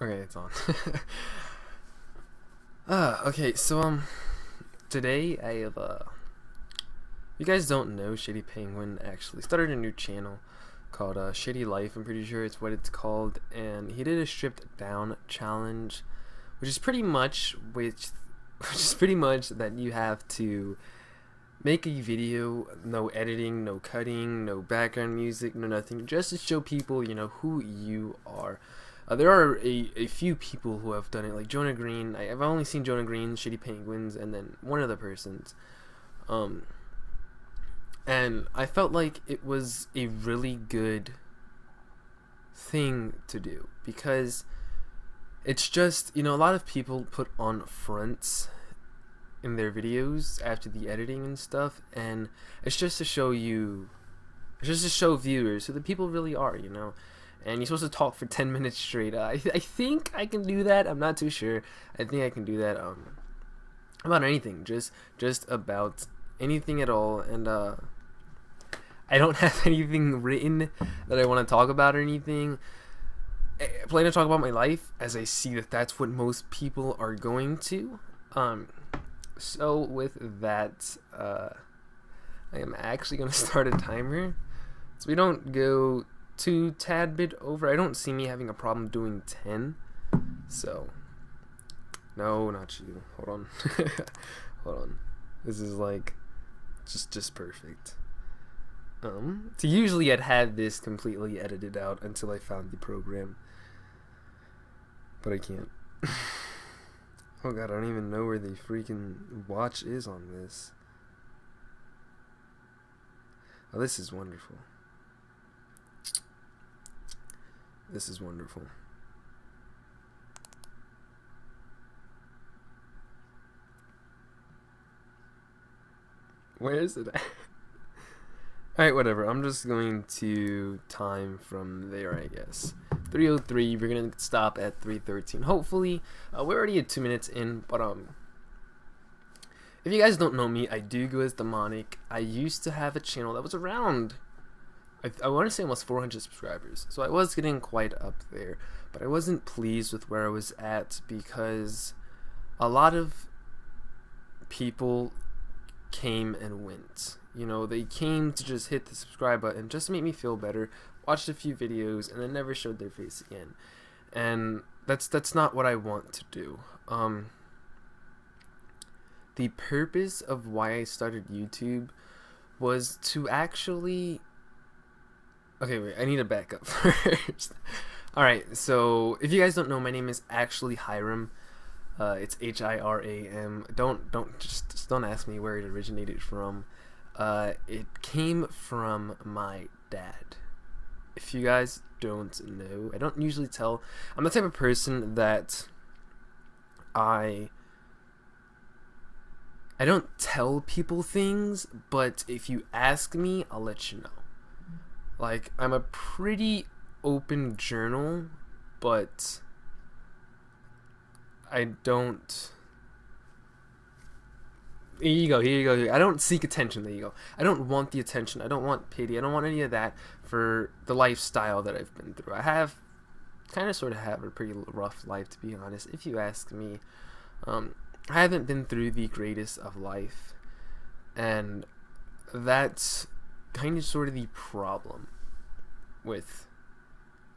Okay, it's on. Okay, so today I have you guys don't know, ShadyPenguinn actually started a new channel called Shady Life. I'm pretty sure it's what it's called, and he did a stripped down challenge, which is pretty much that you have to make a video, no editing, no cutting, no background music, no nothing, just to show people, who you are. There are a few people who have done it, like Jonah Green. I've only seen Jonah Green, ShadyPenguinns, and then one other person's. Um, and I felt like it was a really good thing to do because it's just, a lot of people put on fronts in their videos after the editing and stuff, and it's just to show viewers who the people really are, and you're supposed to talk for 10 minutes straight. I think I can do that. I'm not too sure. I think I can do that about anything, just about anything at all. And I don't have anything written that I want to talk about or anything. I plan to talk about my life as I see that that's what most people are going to. So with that, I am actually going to start a timer so we don't go too tad bit over. I don't see me having a problem doing 10. So, no, not you. Hold on. Hold on. This is like just perfect. So usually I'd had this completely edited out until I found the program, but I can't. Oh god, I don't even know where the freaking watch is on this. Oh, this is wonderful. This is wonderful. Where is it at? Alright, whatever. I'm just going to time from there, I guess. 3:03. We're gonna stop at 3:13. Hopefully, we're already at 2 minutes in. But if you guys don't know me, I do go as Demonic. I used to have a channel that was around, I want to say almost 400 subscribers. So I was getting quite up there, but I wasn't pleased with where I was at because a lot of people came and went. They came to just hit the subscribe button just to make me feel better, watched a few videos, and then never showed their face again. And that's not what I want to do. The purpose of why I started YouTube was to actually... Okay, wait, I need to back up first. Alright, so if you guys don't know, my name is actually Hiram. It's Hiram. Just don't ask me where it originated from. It came from my dad. If you guys don't know, I don't usually tell. I'm the type of person that I don't tell people things, but if you ask me, I'll let you know. Like, I'm a pretty open journal, but I don't... Here you go. I don't seek attention. There you go. I don't want the attention. I don't want pity. I don't want any of that for the lifestyle that I've been through. I have sort of have a pretty rough life, to be honest, if you ask me. I haven't been through the greatest of life, and that's kind of sort of the problem with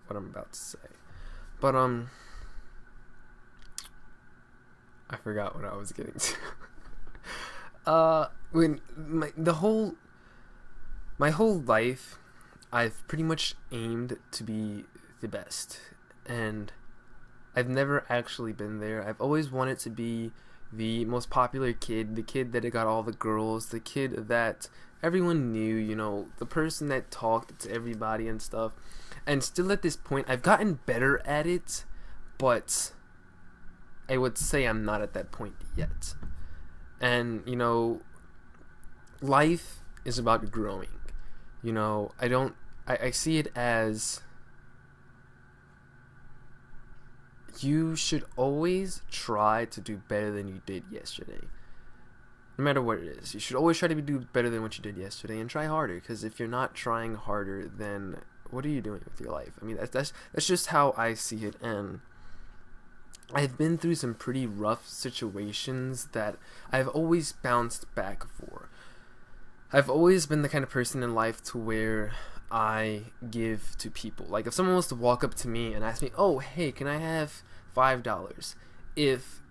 what I'm about to say. But I forgot what I was getting to. When my whole life, I've pretty much aimed to be the best, and I've never actually been there. I've always wanted to be the most popular kid, the kid that got all the girls, the kid that everyone knew, the person that talked to everybody and stuff. And still at this point, I've gotten better at it, but I would say I'm not at that point yet. And, life is about growing. I see it as you should always try to do better than you did yesterday. No matter what it is. You should always try to do better than what you did yesterday and try harder. Because if you're not trying harder, then what are you doing with your life? I mean, that's just how I see it. And I've been through some pretty rough situations that I've always bounced back for. I've always been the kind of person in life to where I give to people. Like if someone was to walk up to me and ask me, "Oh, hey, can I have $5?" If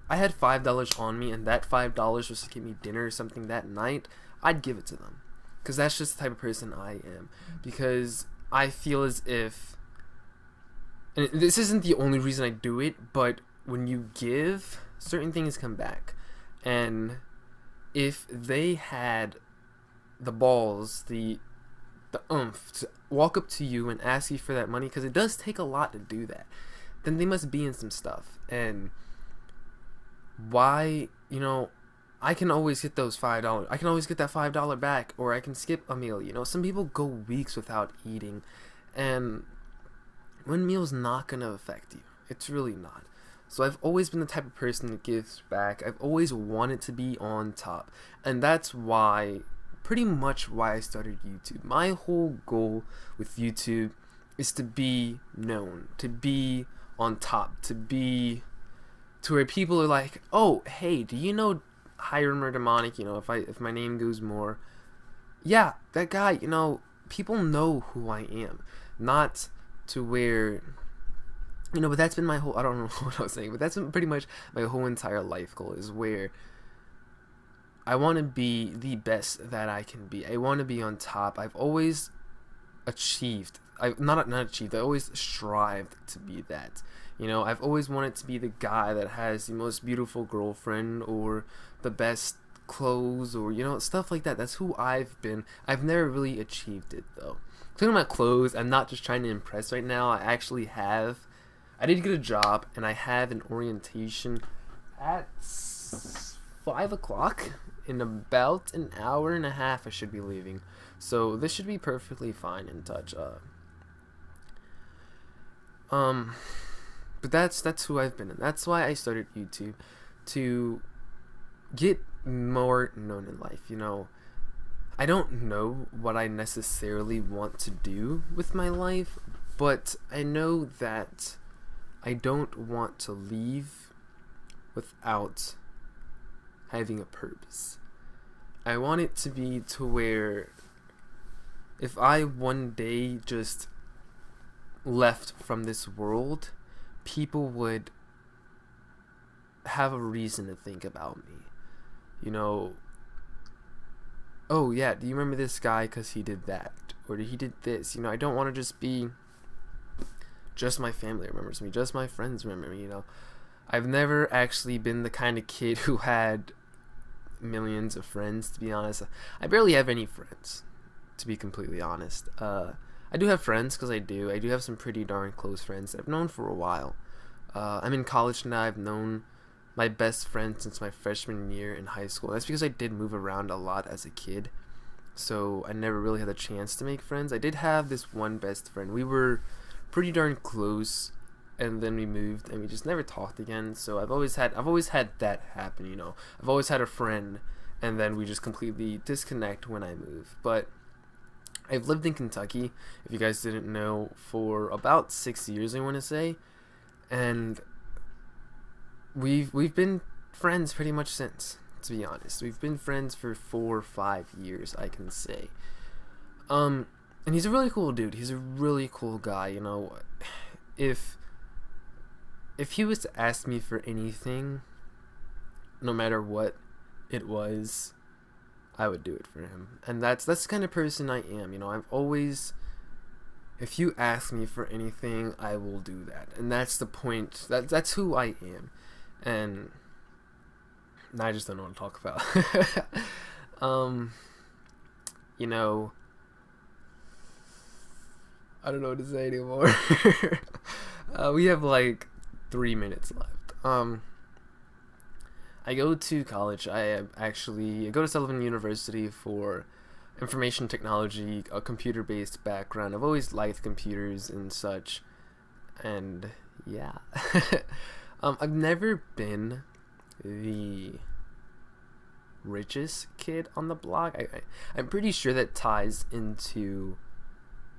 I had $5 on me and that $5 was to get me dinner or something that night, I'd give it to them. Because that's just the type of person I am. Because I feel as if, and this isn't the only reason I do it, but when you give, certain things come back. And if they had the balls, the oomph to walk up to you and ask you for that money, because it does take a lot to do that, then they must be in some stuff. And why, I can always get those $5. I can always get that $5 back, or I can skip a meal. Some people go weeks without eating, and one meal's not gonna affect you. It's really not. So I've always been the type of person that gives back. I've always wanted to be on top, and that's why, pretty much why I started YouTube. My whole goal with YouTube is to be known, to be on top, to where people are like, "Oh, hey, do you know Hiram or Demonic? If my name goes more, yeah, that guy. People know who I am, not to where, But that's been my whole. I don't know what I was saying, but that's been pretty much my whole entire life goal, is where I want to be the best that I can be. I want to be on top. I've always achieved. I've not achieved. I always strived to be that. I've always wanted to be the guy that has the most beautiful girlfriend, or the best clothes, or stuff like that. That's who I've been. I've never really achieved it though. Talking about clothes, I'm not just trying to impress right now. I did get a job, and I have an orientation at 5 o'clock. In about an hour and a half I should be leaving, so this should be perfectly fine in touch. But that's who I've been, and that's why I started YouTube, to get more known in life. I don't know what I necessarily want to do with my life, but I know that I don't want to leave without having a purpose. I want it to be to where if I one day just left from this world, people would have a reason to think about me. Oh yeah, do you remember this guy because he did that, or he did this? I don't want to just be just my family remembers me, just my friends remember me. I've never actually been the kind of kid who had millions of friends, to be honest. I barely have any friends, to be completely honest. I do have friends, because I do have some pretty darn close friends that I've known for a while. I'm in college now. I've known my best friend since my freshman year in high school. That's because I did move around a lot as a kid, so I never really had a chance to make friends. I did have this one best friend. We were pretty darn close, and then we moved and we just never talked again. So I've always had that happen. I've always had a friend, and then we just completely disconnect when I move. But I've lived in Kentucky, if you guys didn't know, for about 6 years, I want to say, and we've been friends pretty much since, to be honest. We've been friends for 4 or 5 years, I can say. And he's a really cool dude. He's a really cool guy. If he was to ask me for anything, no matter what it was, I would do it for him. And that's the kind of person I am. I've always, if you ask me for anything, I will do that. And that's the point. That's who I am. And I just don't know what to talk about. I don't know what to say anymore. We have like 3 minutes left. I go to college. I go to Sullivan University for information technology, a computer-based background. I've always liked computers and such, and yeah. I've never been the richest kid on the block. I'm pretty sure that ties into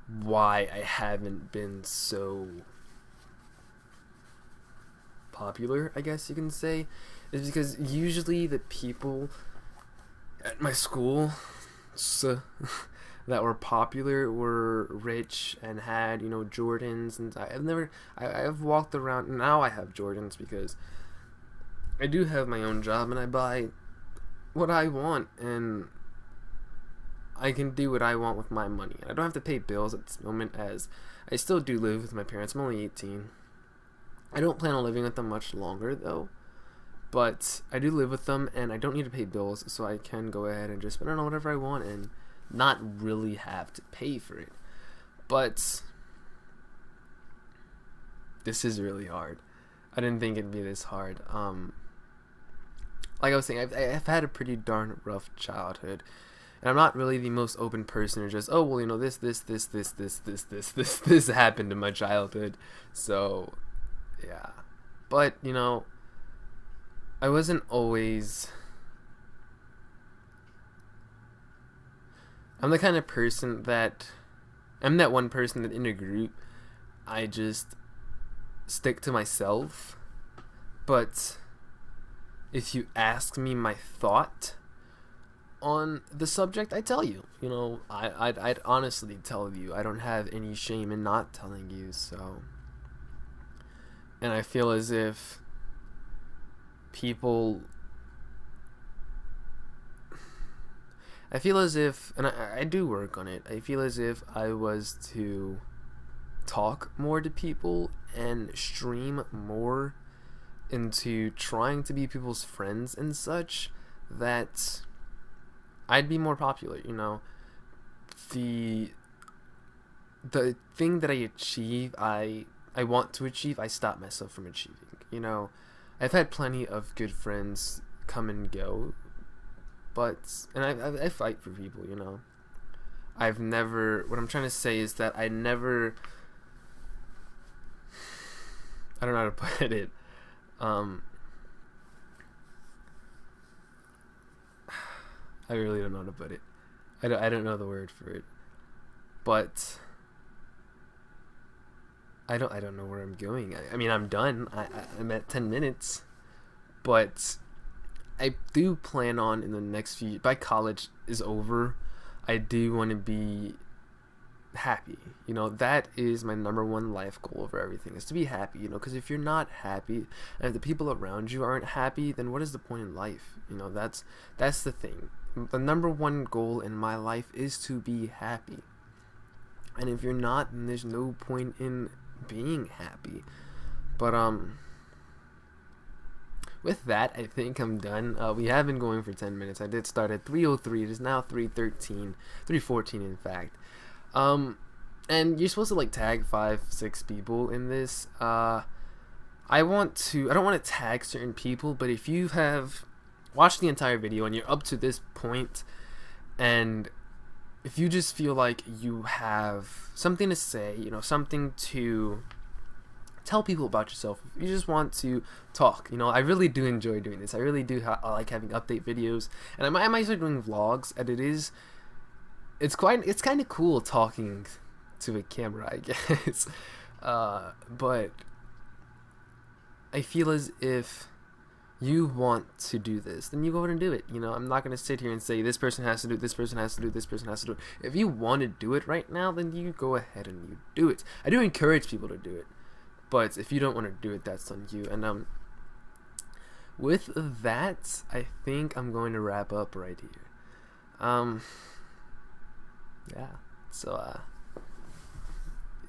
why I haven't been so popular, I guess you can say, is because usually the people at my school that were popular were rich and had, you know, Jordans, and I've walked around. Now I have Jordans because I do have my own job and I buy what I want, and I can do what I want with my money. I don't have to pay bills at this moment, as I still do live with my parents. I'm only 18. I don't plan on living with them much longer though, but I do live with them and I don't need to pay bills, so I can go ahead and just spend on whatever I want and not really have to pay for it. But this is really hard. I didn't think it'd be this hard. Like I was saying, I've had a pretty darn rough childhood. And I'm not really the most open person to just, oh, well, you know, this happened in my childhood. So, yeah. But, you know, I wasn't always... I'm the kind of person that... I'm that one person that in a group, I just stick to myself. But if you ask me my thought on the subject, I tell you. You know, I'd honestly tell you. I don't have any shame in not telling you. So, and I feel as if people, and I do work on it, I feel as if I was to talk more to people and stream more into trying to be people's friends and such, that I'd be more popular. You know, the thing that I achieve, I want to achieve, I stop myself from achieving. You know, I've had plenty of good friends come and go, but, and I fight for people, you know. I've never, what I'm trying to say is that I don't know how to put it. I really don't know how to put it. I don't know the word for it. But I don't know where I'm going. I mean, I'm done. I'm at 10 minutes. But I do plan on, in the next few, by college is over, I do want to be happy. You know, that is my number one life goal over everything, is to be happy. You know, because if you're not happy and if the people around you aren't happy, then what is the point in life? You know, that's the thing. The number one goal in my life is to be happy. And if you're not, then there's no point in being happy. But with that, I think I'm done. We have been going for 10 minutes. I did start at 3:03. It is now 3:13, 3:14 in fact. And you're supposed to like tag 5-6 people in this. I don't want to tag certain people, but if you have watched the entire video and you're up to this point, and if you just feel like you have something to say, you know, something to tell people about yourself, if you just want to talk, you know, I really do enjoy doing this. I really do I like having update videos, and I might start doing vlogs, and it's kind of cool talking to a camera, I guess. But I feel as if you want to do this, then you go ahead and do it. You know, I'm not going to sit here and say this person has to do it, this person has to do it, this person has to do it. If you want to do it right now, then you go ahead and you do it. I do encourage people to do it, but if you don't want to do it, that's on you. And with that, I think I'm going to wrap up right here. Yeah. So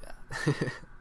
yeah.